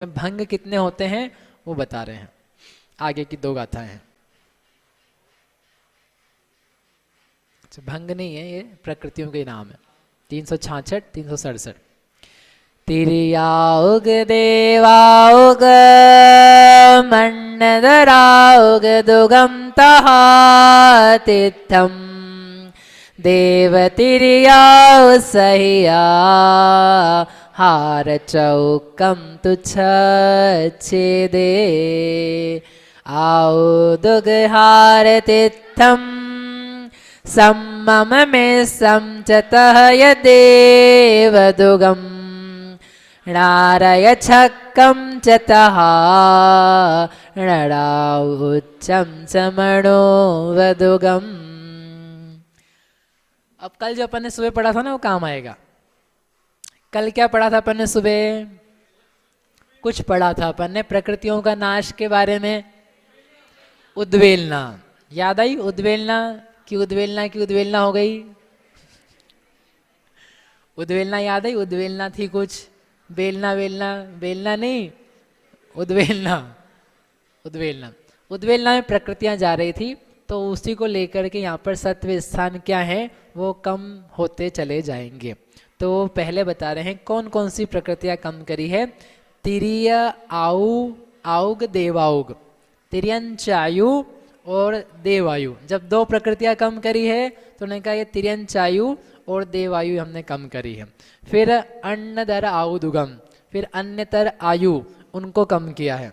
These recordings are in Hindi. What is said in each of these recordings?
भंग कितने होते हैं वो बता रहे हैं। आगे की दो गाथाएं हैं। अच्छा, भंग नहीं है, ये प्रकृतियों के नाम है। 366 367। तिरियाउग देवाउग मन्नदराउग दुगम तहातिथम देवतिरियाउ सहिया हार चौकम तुच्छ छेदे आओ दुग हार तिथम सम्मम में समचतः यदेव दुगम नारय छक्कम चतः नड़ाउच्चम चमणो वदुगम। अब कल जो अपन ने सुबह पढ़ा था ना वो काम आएगा। कल क्या पढ़ा था अपन ने सुबह? कुछ पढ़ा था अपन ने प्रकृतियों का नाश के बारे में। उद्वेलना याद आई? उद्वेलना की उद्वेलना हो गई। उद्वेलना याद आई? उद्वेलना थी कुछ, बेलना वेलना, बेलना नहीं, उद्वेलना। उद्वेलना में प्रकृतियां जा रही थी, तो उसी को लेकर के यहाँ पर सत्व स्थान क्या है वो कम होते चले जाएंगे। तो पहले बता रहे हैं कौन कौन सी प्रकृतियां कम करी है। तिरिय आउ आउग देवाउग, तिर्यंचायु और देवायु। जब दो प्रकृतियां कम करी है तो उन्होंने कहा ये तिर्यंचायु और देवायु हमने कम करी है। फिर अन्नदर आउदुगम, फिर अन्यतर आयु, उनको कम किया है।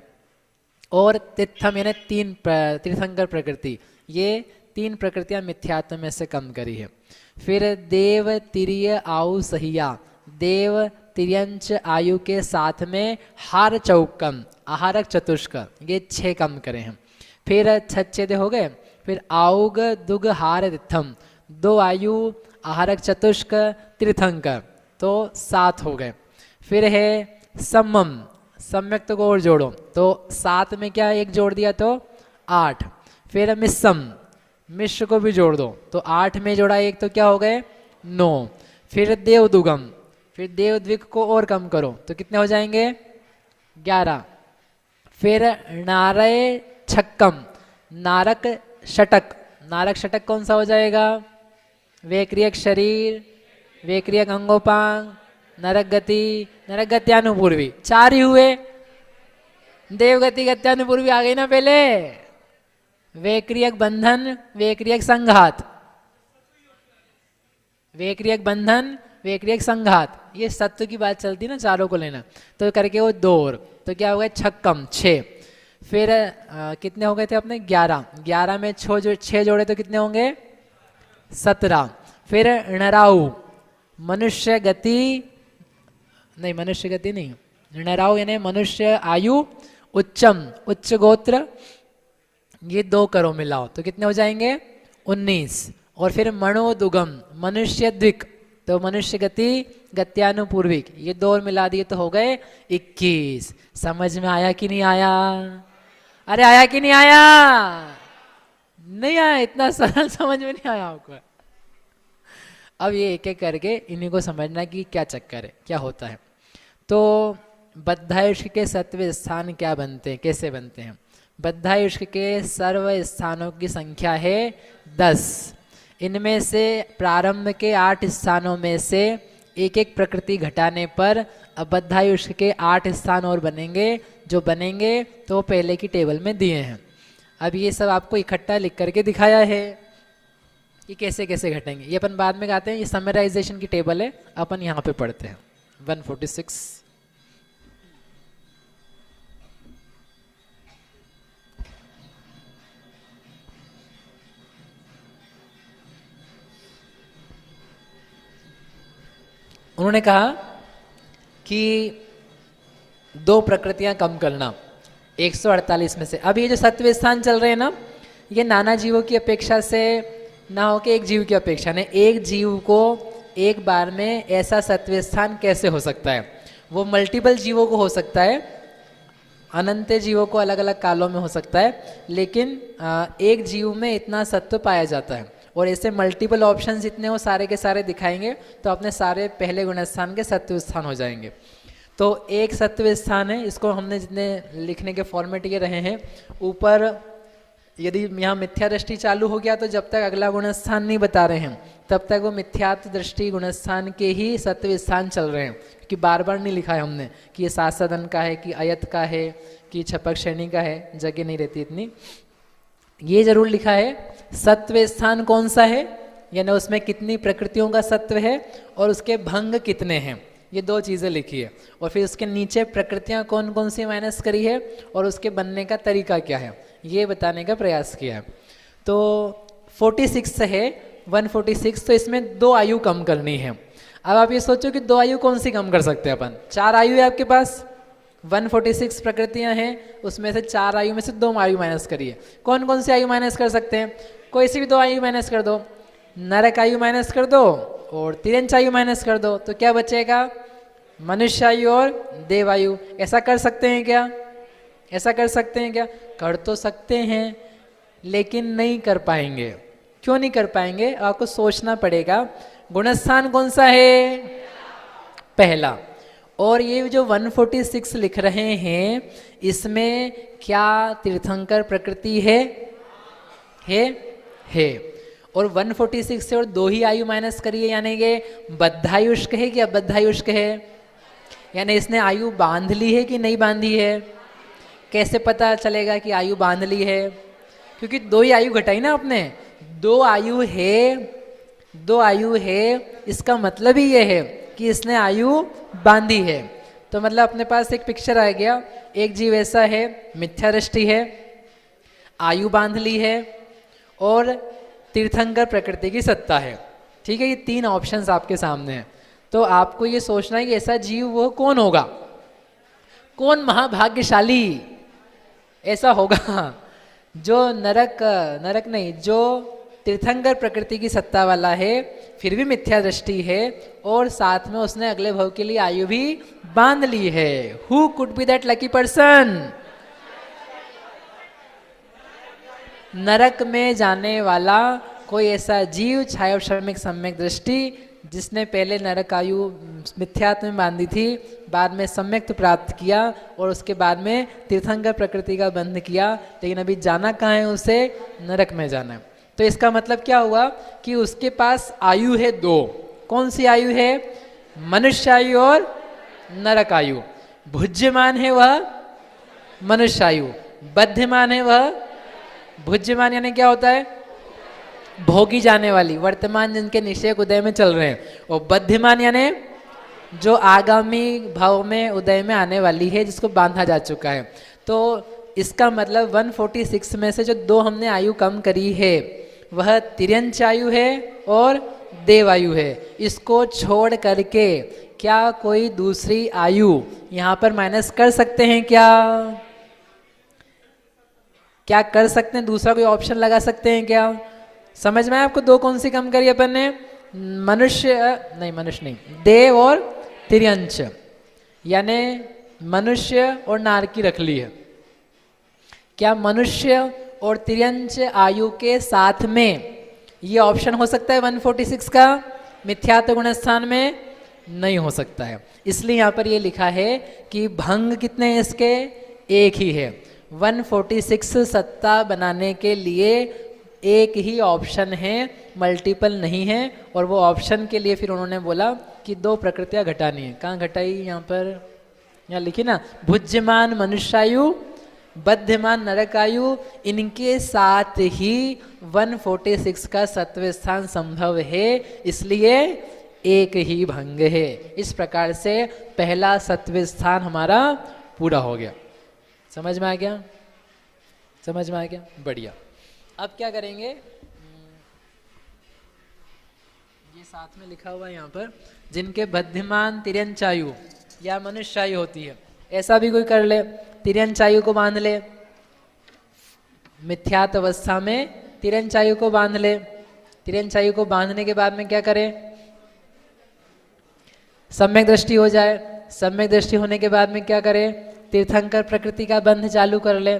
और तिथम यानी तीन तीर्थंकर प्रकृति, ये तीन प्रकृतियां मिथ्यात्व में से कम करी है। फिर देव तिरिय आयु सहिया, देव तिर्यंच आयु के साथ में हार चौकम, आहारक चतुष्क, ये 6 कम करे हैं। फिर छच्छेद हो गए। फिर आउग दुग हार तिथम, 2 आयु आहारक चतुष्क तीर्थंकर, तो 7 हो गए। फिर है सम्मम, सम्यक तो को और जोड़ो, तो 7 में क्या एक जोड़ दिया तो 8। फिर मिस्सम, मिश्र को भी जोड़ दो तो 8 में जोड़ा एक तो क्या हो गए 9। फिर देवदुगम, फिर देवद्विक को और कम करो तो कितने हो जाएंगे 11। फिर नारय छक्कम, नारक षटक, नारक षटक कौन सा हो जाएगा? वेक्रियक शरीर, वेक्रियक अंगोपांग, नरक गति, नरक गत्यानुपूर्वी, 4 ही हुए। देवगति गत्यानुपूर्वी आ गई ना पहले। वेक्रियक बंधन, वेक्रियक संघात, वेक्रियक बंधन, वेक्रियक संघात, ये सत्व की बात चलती ना, चारों को लेना। तो करके वो 2 और, तो क्या हो गया छक्कम 6। फिर कितने हो गए थे अपने 11, 11 में 6 जोड़े तो कितने होंगे 17। फिर नराउ, मनुष्य गति नहीं, मनुष्य गति नहीं, नराउ यानी मनुष्य आयु, उच्चम उच्च गोत्र, ये 2 करो मिलाओ तो कितने हो जाएंगे 19। और फिर मणोदुगम, मनुष्य द्विक, तो मनुष्य गति गत्यानुपूर्विक, ये 2 और मिला दिए तो हो गए 21। समझ में आया कि नहीं आया? अरे आया कि नहीं आया? नहीं आया, इतना सरल समझ में नहीं आया आपको। अब ये एक एक करके इन्हीं को समझना कि क्या चक्कर है, क्या होता है। तो बद्धायुष्क के सत्व स्थान क्या बनते हैं, कैसे बनते हैं? बद्धायुष्क के सर्व स्थानों की संख्या है 10। इनमें से प्रारंभ के 8 स्थानों में से एक एक प्रकृति घटाने पर अब बद्धायुष्क के 8 स्थान और बनेंगे। जो बनेंगे तो पहले की टेबल में दिए हैं। अब ये सब आपको इकट्ठा लिख करके दिखाया है कि कैसे कैसे घटेंगे। ये अपन बाद में गाते हैं, ये समराइजेशन की टेबल है, अपन यहाँ पे पढ़ते हैं 146। उन्होंने कहा कि 2 प्रकृतियां कम करना 148 में से। अब ये जो सत्व स्थान चल रहे हैं ना, ये नाना जीवों की अपेक्षा से ना हो के एक जीव की अपेक्षा ने, एक जीव को एक बार में ऐसा सत्व स्थान कैसे हो सकता है? वो मल्टीपल जीवों को हो सकता है, अनंत जीवों को अलग अलग कालों में हो सकता है, लेकिन एक जीव में इतना सत्व पाया जाता है। और ऐसे मल्टीपल ऑप्शंस इतने हो, सारे के सारे दिखाएंगे तो अपने सारे पहले गुणस्थान के सत्व स्थान हो जाएंगे। तो एक सत्व स्थान है, इसको हमने जितने लिखने के फॉर्मेट ये रहे हैं, ऊपर यदि यहाँ मिथ्या दृष्टि चालू हो गया तो जब तक अगला गुणस्थान नहीं बता रहे हैं तब तक वो मिथ्यात्व दृष्टि गुणस्थान के ही सत्व स्थान चल रहे हैं, क्योंकि बार बार नहीं लिखा है हमने कि ये सात सदन का है, कि अयत का है, कि छपक श्रेणी का है, जगह नहीं रहती इतनी। ये जरूर लिखा है सत्व स्थान कौन सा है, यानी उसमें कितनी प्रकृतियों का सत्व है और उसके भंग कितने हैं, ये दो चीज़ें लिखी है। और फिर उसके नीचे प्रकृतियाँ कौन कौन सी माइनस करी है और उसके बनने का तरीका क्या है, ये बताने का प्रयास किया है। तो 46 है 146, तो इसमें 2 आयु कम करनी है। अब आप ये सोचो कि 2 आयु कौन सी कम कर सकते हैं अपन, 4 आयु है आपके पास, 146 प्रकृतियां हैं, उसमें से 4 आयु में से 2 आयु माइनस करिए। कौन कौन सी आयु माइनस कर सकते हैं, कोई सी भी 2 आयु माइनस कर दो, नरक आयु माइनस कर दो और तिर्यंच आयु माइनस कर दो, तो क्या बचेगा, मनुष्य आयु और देवायु। ऐसा कर सकते हैं क्या, ऐसा कर सकते हैं क्या, कर तो सकते हैं लेकिन नहीं कर पाएंगे। क्यों नहीं कर पाएंगे, आपको सोचना पड़ेगा। गुणस्थान कौन सा है, पहला। और ये जो 146 लिख रहे हैं इसमें क्या तीर्थंकर प्रकृति है, है। और 146 से और 2 ही आयु माइनस करिए, यानी कि बद्धायुष्क है कि अबद्धायुष्क है, यानी इसने आयु बांध ली है कि नहीं बांधी है। कैसे पता चलेगा कि आयु बांध ली है, क्योंकि 2 ही आयु घटाई ना आपने, 2 आयु है, 2 आयु है, इसका मतलब ही ये है कि इसने आयु बांधी है। तो मतलब अपने पास एक पिक्चर आ गया, एक जीव ऐसा है, मिथ्या दृष्टि है, आयु बांध ली है और तीर्थंकर प्रकृति की सत्ता है। ठीक है, ये 3 ऑप्शंस आपके सामने हैं। तो आपको ये सोचना है कि ऐसा जीव वो कौन होगा, कौन महाभाग्यशाली ऐसा होगा जो नरक नहीं, जो तीर्थंकर प्रकृति की सत्ता वाला है, फिर भी मिथ्या दृष्टि है और साथ में उसने अगले भव के लिए आयु भी बांध ली है। Who could be that lucky person, नरक में जाने वाला कोई ऐसा जीव छाया श्रमिक सम्यक दृष्टि, जिसने पहले नरक आयु मिथ्यात्व में बांधी थी, बाद में सम्यक्त प्राप्त किया और उसके बाद में तीर्थंकर प्रकृति का बंध किया, लेकिन अभी जाना कहाँ है, उसे नरक में जाना है। तो इसका मतलब क्या हुआ कि उसके पास आयु है 2। कौन सी आयु है, मनुष्य आयु और नरक आयु। भुज्यमान है वह मनुष्य आयु, बद्धमान है वह भुज्यमान, यानी क्या होता है, भोगी जाने वाली, वर्तमान जिनके निश्चय उदय में चल रहे हैं, और बद्धमान यानी जो आगामी भाव में उदय में आने वाली है, जिसको बांधा जा चुका है। तो इसका मतलब 146 में से जो 2 हमने आयु कम करी है वह तिर्यंच आयु है और देवायु है। इसको छोड़ करके क्या कोई दूसरी आयु यहाँ पर माइनस कर सकते हैं, क्या कर सकते हैं, दूसरा कोई ऑप्शन लगा सकते हैं क्या, समझ में आया आपको। 2 कौन सी कम करी अपन ने, मनुष्य नहीं, देव और तिर्यंच, यानी मनुष्य और नारकी रख ली है। क्या मनुष्य और तिर्यंच आयु के साथ में ये ऑप्शन हो सकता है 146 का, मिथ्यात्व गुण स्थान में नहीं हो सकता है। इसलिए यहाँ पर ये लिखा है कि भंग कितने हैं इसके, एक ही है। 146 सत्ता बनाने के लिए एक ही ऑप्शन है, मल्टीपल नहीं है। और वो ऑप्शन के लिए फिर उन्होंने बोला कि 2 प्रकृतियां घटानी है। कहाँ घटाई, यहाँ पर, यहाँ लिखी ना, भुज्यमान मनुष्यायु, बद्धमान नरकायु, इनके साथ ही 146 का सत्व स्थान संभव है, इसलिए एक ही भंग है। इस प्रकार से पहला सत्व स्थान हमारा पूरा हो गया। समझ में आ गया, समझ में आ गया, बढ़िया। अब क्या करेंगे, ये साथ में लिखा हुआ है यहाँ पर, जिनके बद्धमान तिर्यंचायु या मनुष्यायु होती है, ऐसा भी कोई कर ले, तिर्यंचायु को बांध ले, मिथ्यात अवस्था में तिर्यंचायु को बांध ले। तिर्यंचायु को बांधने के बाद में क्या करें, सम्यक दृष्टि हो जाए। सम्यक दृष्टि होने के बाद में क्या करें, तीर्थंकर प्रकृति का बंध चालू कर ले।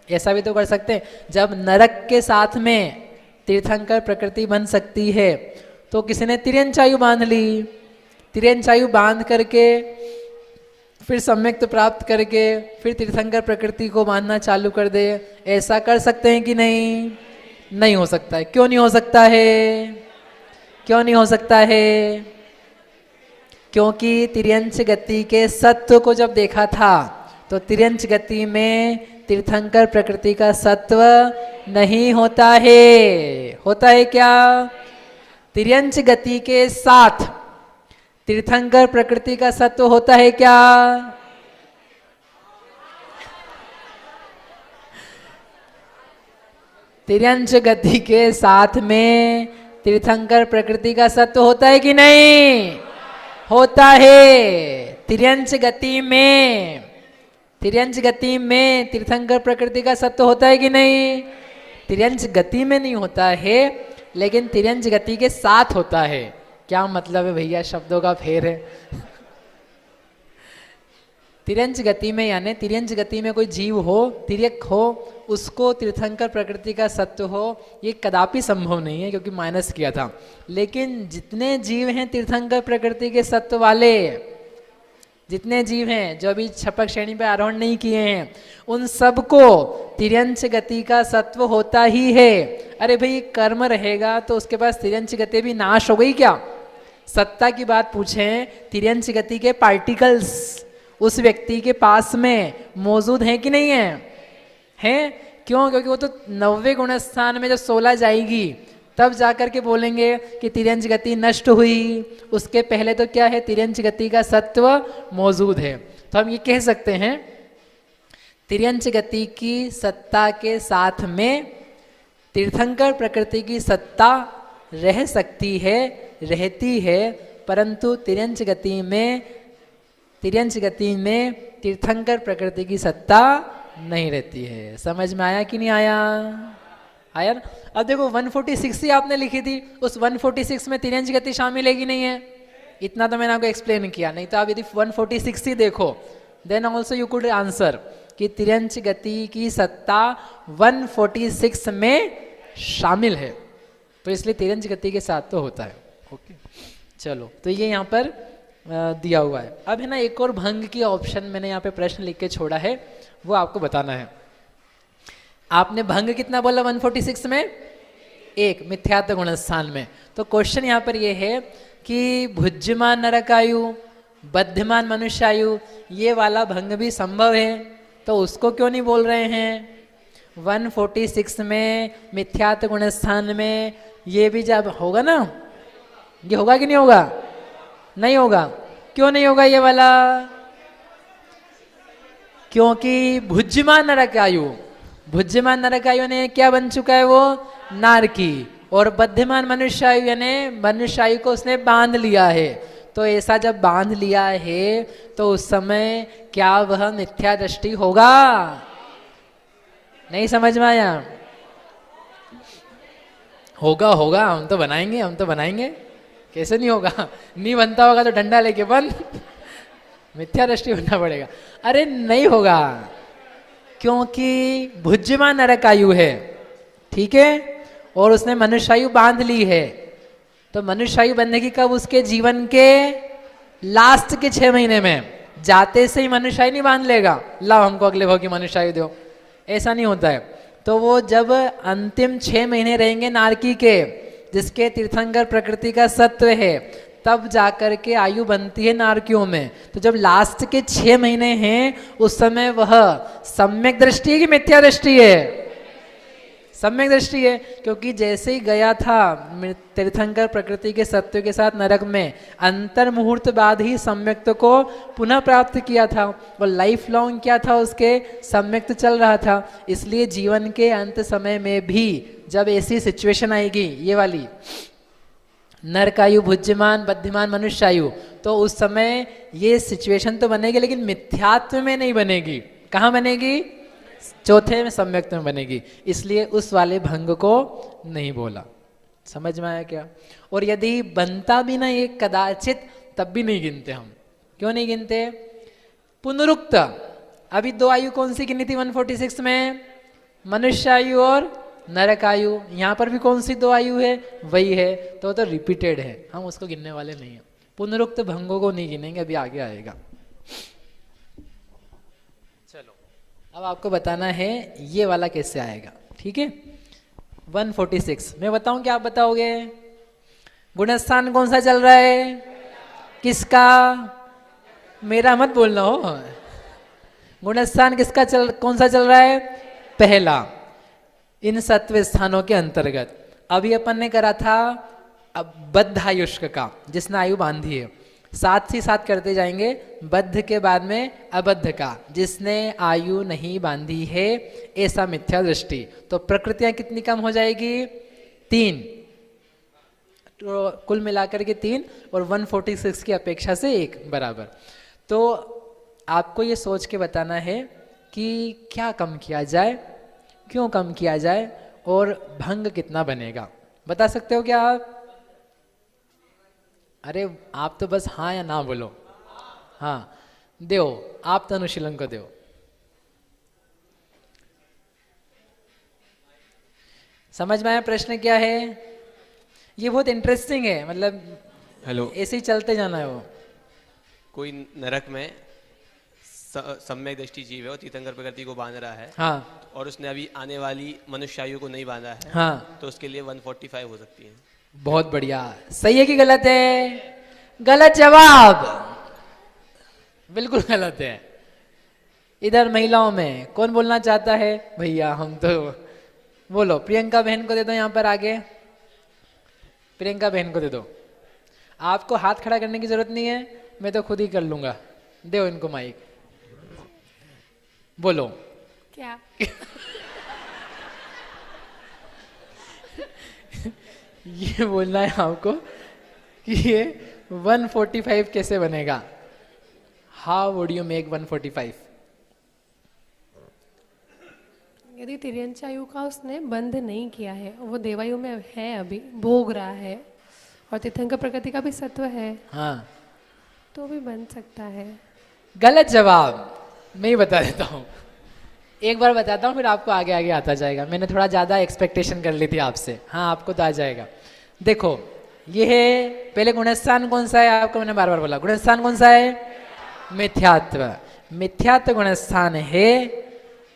ऐसा भी तो कर सकते हैं, जब नरक के साथ में तीर्थंकर प्रकृति बन सकती है तो किसी ने तिर्यंचायु बांध ली। तिर्यंचायु बांध करके फिर सम्यक प्राप्त करके फिर तीर्थंकर प्रकृति को मानना चालू कर दे, ऐसा कर सकते हैं कि नहीं? नहीं हो सकता है। क्यों नहीं हो सकता है? क्यों नहीं हो सकता है? क्योंकि तिर्यंच गति के सत्व को जब देखा था तो तिर्यंच गति में तीर्थंकर प्रकृति का सत्व नहीं होता है। होता है क्या? तिर्यंच गति के साथ तीर्थंकर प्रकृति का सत्व होता है क्या? तिर्यंच गति के साथ में तीर्थंकर प्रकृति का सत्व होता है कि नहीं? होता है। तिर्यंच गति में तीर्थंकर प्रकृति का सत्व होता है कि नहीं? तिर्यंच गति में नहीं होता है, लेकिन तिर्यंच गति के साथ होता है। क्या मतलब है भैया? शब्दों का फेर है। तिर्यंच गति में यानी तिर्यंच गति में कोई जीव हो, तिर्यक हो, उसको तीर्थंकर प्रकृति का सत्व हो, ये कदापि संभव नहीं है क्योंकि माइनस किया था। लेकिन जितने जीव हैं तीर्थंकर प्रकृति के सत्व वाले, जितने जीव हैं जो अभी छपक श्रेणी पे आरोहण नहीं किए हैं, उन सबको तिर्यंच गति का सत्व होता ही है। अरे भाई कर्म रहेगा तो उसके पास तिर्यंच गति भी नाश हो गई क्या? सत्ता की बात पूछें, तिर्यंच गति के पार्टिकल्स उस व्यक्ति के पास में मौजूद हैं कि नहीं है? हैं। क्यों? क्योंकि वो तो 90 गुण स्थान में जब 16 जाएगी तब जाकर के बोलेंगे कि तिर्यंच गति नष्ट हुई। उसके पहले तो क्या है? तिर्यंच गति का सत्व मौजूद है। तो हम ये कह सकते हैं तिर्यंच गति की सत्ता के साथ में तीर्थंकर प्रकृति की सत्ता रह सकती है, रहती है, परंतु तिर्यंच गति में तीर्थंकर प्रकृति की सत्ता नहीं रहती है। समझ में आया कि नहीं आया? आया ना? अब देखो 146 ही आपने लिखी थी, उस 146 में तिर्यंच गति शामिल है कि नहीं है? इतना तो मैंने आपको एक्सप्लेन किया। नहीं तो आप यदि 146 ही देखो then also you could answer कि तिर्यंच गति की सत्ता 146 में शामिल है, तो इसलिए तिर्यंच गति के साथ तो होता है। ओके, चलो, तो ये यहाँ पर दिया हुआ है। अब है ना एक और भंग की ऑप्शन मैंने यहाँ पे प्रश्न लिख के छोड़ा है, वो आपको बताना है। आपने भंग कितना बोला 146 में? एक, मिथ्यात्व गुण स्थान में। तो क्वेश्चन यहाँ पर ये है कि भुज्यमान नरकायु, बद्धमान मनुष्यायु, ये वाला भंग भी संभव है, तो उसको क्यों नहीं बोल रहे हैं? 146 में मिथ्यात्व गुण स्थान में ये भी जब होगा ना, ये होगा कि नहीं होगा? नहीं होगा। क्यों नहीं होगा ये वाला? क्योंकि भुज्यमान नरकायु ने क्या बन चुका है? वो नारकी। और बद्धमान मनुष्यायु यानी मनुष्यायु को उसने बांध लिया है। तो ऐसा जब बांध लिया है तो उस समय क्या वह मिथ्या दृष्टि होगा? नहीं समझ में आया? होगा, हम तो बनाएंगे। कैसे नहीं होगा? नहीं बनता होगा तो डंडा लेके बन मिथ्या दृष्टि बनना पड़ेगा। अरे नहीं होगा, क्योंकि भुज्यमान नरकायु है, ठीक है, और उसने मनुष्यायु बांध ली है। तो मनुष्यायु बनने की कब? उसके जीवन के लास्ट के 6 महीने में। जाते से ही मनुष्यायु नहीं बांध लेगा, लाओ हमको अगले भाव की मनुष्यायु दो, ऐसा नहीं होता है। तो वो जब अंतिम 6 महीने रहेंगे नारकी के, जिसके तीर्थंकर प्रकृति का सत्व है, तब जाकर के आयु बनती है नारकियों में। तो जब लास्ट के 6 महीने हैं उस समय वह सम्यक दृष्टि है कि मिथ्या दृष्टि है? सम्यक दृष्टि है, क्योंकि जैसे ही गया था तीर्थंकर प्रकृति के सत्व के साथ नरक में, अंतर मुहूर्त बाद ही सम्यक्त को पुनः प्राप्त किया था। वो लाइफ लॉन्ग क्या था? उसके सम्यक्त चल रहा था। इसलिए जीवन के अंत समय में भी जब ऐसी सिचुएशन आएगी, ये वाली नरकायु, भुज्यमान, बद्धमान, मनुष्यायु, तो उस समय ये सिचुएशन तो बनेगी, लेकिन मिथ्यात्व में नहीं बनेगी। कहाँ बनेगी? चौथे में, सम्यक्त में बनेगी। इसलिए उस वाले भंग को नहीं बोला। समझ में आया क्या? और यदि बनता भी ना ये कदाचित, तब भी नहीं गिनते हम। क्यों नहीं गिनते? पुनरुक्त अभी 2 आयु कौन सी गिनी थी 146 में? मनुष्यायु और नरकायु। यहाँ पर भी कौन सी 2 आयु है? वही है। तो रिपीटेड है, हम उसको गिनने वाले नहीं हैं। पुनरुक्त भंगों को नहीं गिनेंगे, अभी आगे आएगा। अब आपको बताना है ये वाला कैसे आएगा, ठीक है। 146 मैं बताऊं क्या आप बताओगे? गुणस्थान कौन सा चल रहा है? किसका? मेरा मत बोलना हो। गुणस्थान किसका कौन सा चल रहा है? पहला। इन सत्व स्थानों के अंतर्गत अभी अपन ने करा था अब बद्ध आयुष्क का, जिसने आयु बांधी है। साथ ही साथ करते जाएंगे बद्ध के बाद में अबद्ध का, जिसने आयु नहीं बांधी है, ऐसा मिथ्या दृष्टि। तो प्रकृतियां कितनी कम हो जाएगी? 3। तो कुल मिलाकर के 3 और 146 की अपेक्षा से 1 बराबर। तो आपको ये सोच के बताना है कि क्या कम किया जाए, क्यों कम किया जाए और भंग कितना बनेगा। बता सकते हो क्या आप? अरे आप तो बस हाँ या ना बोलो। हाँ दो, आप तो अनुशीलन को दो। समझ में आया प्रश्न क्या है? ये बहुत इंटरेस्टिंग है, मतलब हेलो, ऐसे ही चलते जाना है। वो कोई नरक में सम्यक दृष्टि जीव है और तीर्थंकर प्रकृति को बांध रहा है, हाँ और उसने अभी आने वाली मनुष्य आयु को नहीं बांधा है, हाँ, तो उसके लिए 145 हो सकती है। बहुत बढ़िया। सही है कि गलत है? गलत जवाब, बिल्कुल गलत है। इधर महिलाओं में कौन बोलना चाहता है? भैया हम तो, बोलो। प्रियंका बहन को दे दो यहाँ पर आगे, प्रियंका बहन को दे दो। आपको हाथ खड़ा करने की जरूरत नहीं है, मैं तो खुद ही कर लूंगा। दो इनको माइक, बोलो। क्या? ये बोलना है आपको कि ये 145 कैसे बनेगा। How would you make 145? यदि तिर्यंचायु का उसने बंध नहीं किया है, वो देवायु में है, अभी भोग रहा है, और तीर्थंकर प्रकृति का भी सत्व है, हाँ, तो भी बन सकता है। गलत जवाब। मैं ही बता देता हूँ, एक बार बताता हूँ, फिर आपको आगे आगे आता जाएगा। मैंने थोड़ा ज़्यादा एक्सपेक्टेशन कर ली थी आपसे। हाँ, आपको तो आ जाएगा। देखो, ये है पहले गुणस्थान कौन सा है? आपको मैंने बार बार बोला, गुणस्थान कौन सा है? मिथ्यात्व। मिथ्यात्व गुणस्थान है,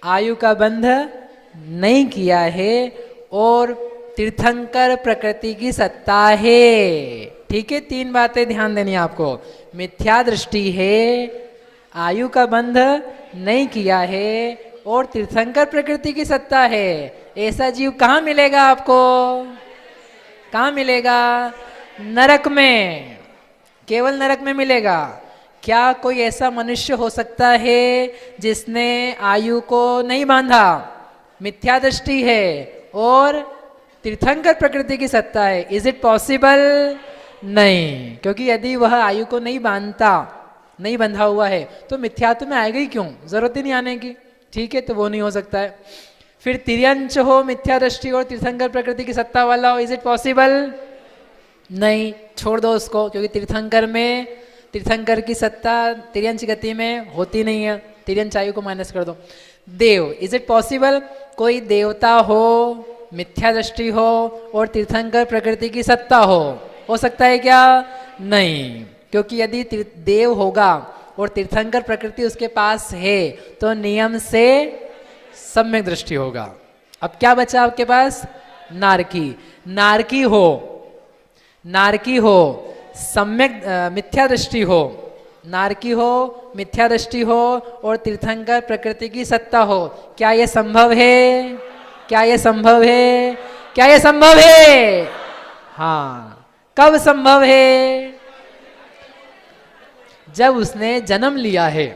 आयु का बंध नहीं किया है और तीर्थंकर प्रकृति की सत्ता है। ठीक है, 3 बातें ध्यान देनी है आपको। मिथ्या दृष्टि है, आयु का बंध नहीं किया है और तीर्थंकर प्रकृति की सत्ता है। ऐसा जीव कहाँ मिलेगा आपको? कहाँ मिलेगा? नरक में, केवल नरक में मिलेगा। क्या कोई ऐसा मनुष्य हो सकता है जिसने आयु को नहीं बांधा, मिथ्या दृष्टि है और तीर्थंकर प्रकृति की सत्ता है? Is it possible? नहीं, क्योंकि यदि वह आयु को नहीं बांधता, नहीं बंधा हुआ है, तो मिथ्यात्व में आएगा ही क्यों? जरूरत ही नहीं आने की। ठीक है, तो वो नहीं हो सकता है। फिर तिर्यंच हो, मिथ्या दृष्टि और तीर्थंकर प्रकृति की सत्ता वाला हो, इज इट पॉसिबल? नहीं, छोड़ दो उसको, क्योंकि तीर्थंकर में, तीर्थंकर की सत्ता तिर्यंच गति में होती नहीं है। तिर्यंच आयु को माइनस कर दो। देव, इज इट पॉसिबल? कोई देवता हो, मिथ्या दृष्टि हो और तीर्थंकर प्रकृति की सत्ता हो सकता है क्या? नहीं, क्योंकि यदि देव होगा और तीर्थंकर प्रकृति उसके पास है तो नियम से सम्यक दृष्टि होगा। अब क्या बचा आपके पास? नारकी। नारकी हो, नारकी हो, सम्यक मिथ्या दृष्टि हो, नारकी हो, मिथ्या दृष्टि हो और तीर्थंकर प्रकृति की सत्ता हो। क्या यह संभव है? क्या यह संभव है? क्या यह संभव है? हाँ। कब संभव है? जब उसने जन्म लिया है,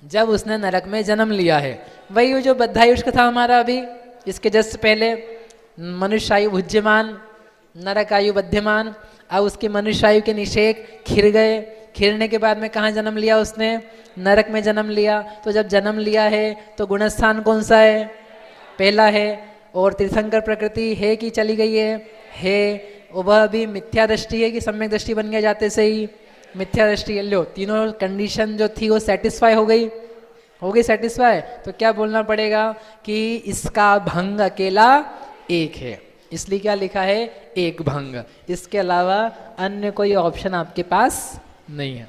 जब उसने नरक में जन्म लिया है। वही जो बद्धायुष्क था हमारा अभी, इसके जस्ट पहले मनुष्य आयु भुज्यमान, नरक आयु बध्यमान। अब उसके मनुष्य आयु के निषेक खिर गए। खिरने के बाद में कहाँ जन्म लिया उसने? नरक में जन्म लिया। तो जब जन्म लिया है तो गुणस्थान कौन सा है? पहला है। और तीर्थंकर प्रकृति है कि चली गई है। वह भी मिथ्या दृष्टि है कि सम्यक दृष्टि बन गया जाते से ही? मिथ्या दृष्टि। लो, तीनों कंडीशन जो थी वो सेटिस्फाई हो गई, हो गई सेटिस्फाई। तो क्या बोलना पड़ेगा कि इसका भंग अकेला एक है, इसलिए क्या लिखा है? एक भंग। इसके अलावा अन्य कोई ऑप्शन आपके पास नहीं है।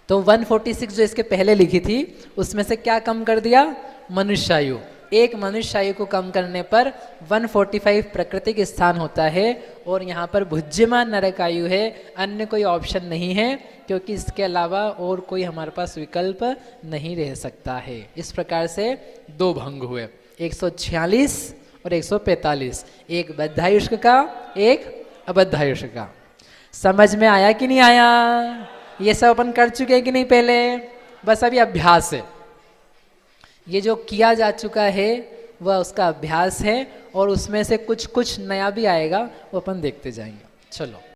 तो 146 जो इसके पहले लिखी थी उसमें से क्या कम कर दिया, मनुष्यायु। एक मनुष्यायु को कम करने पर 145 प्राकृतिक स्थान होता है और यहाँ पर भुज्यमान नरकायु है, अन्य कोई ऑप्शन नहीं है क्योंकि इसके अलावा और कोई हमारे पास विकल्प नहीं रह सकता है। इस प्रकार से 2 भंग हुए, 146 और 145, एक बद्धायुष्क का एक अबद्धायुष्क का। समझ में आया कि नहीं आया? ये सब अपन कर चुके हैं कि नहीं पहले, बस अभी अभ्यास है। ये जो किया जा चुका है वह उसका अभ्यास है और उसमें से कुछ कुछ नया भी आएगा, वो अपन देखते जाएंगे। चलो।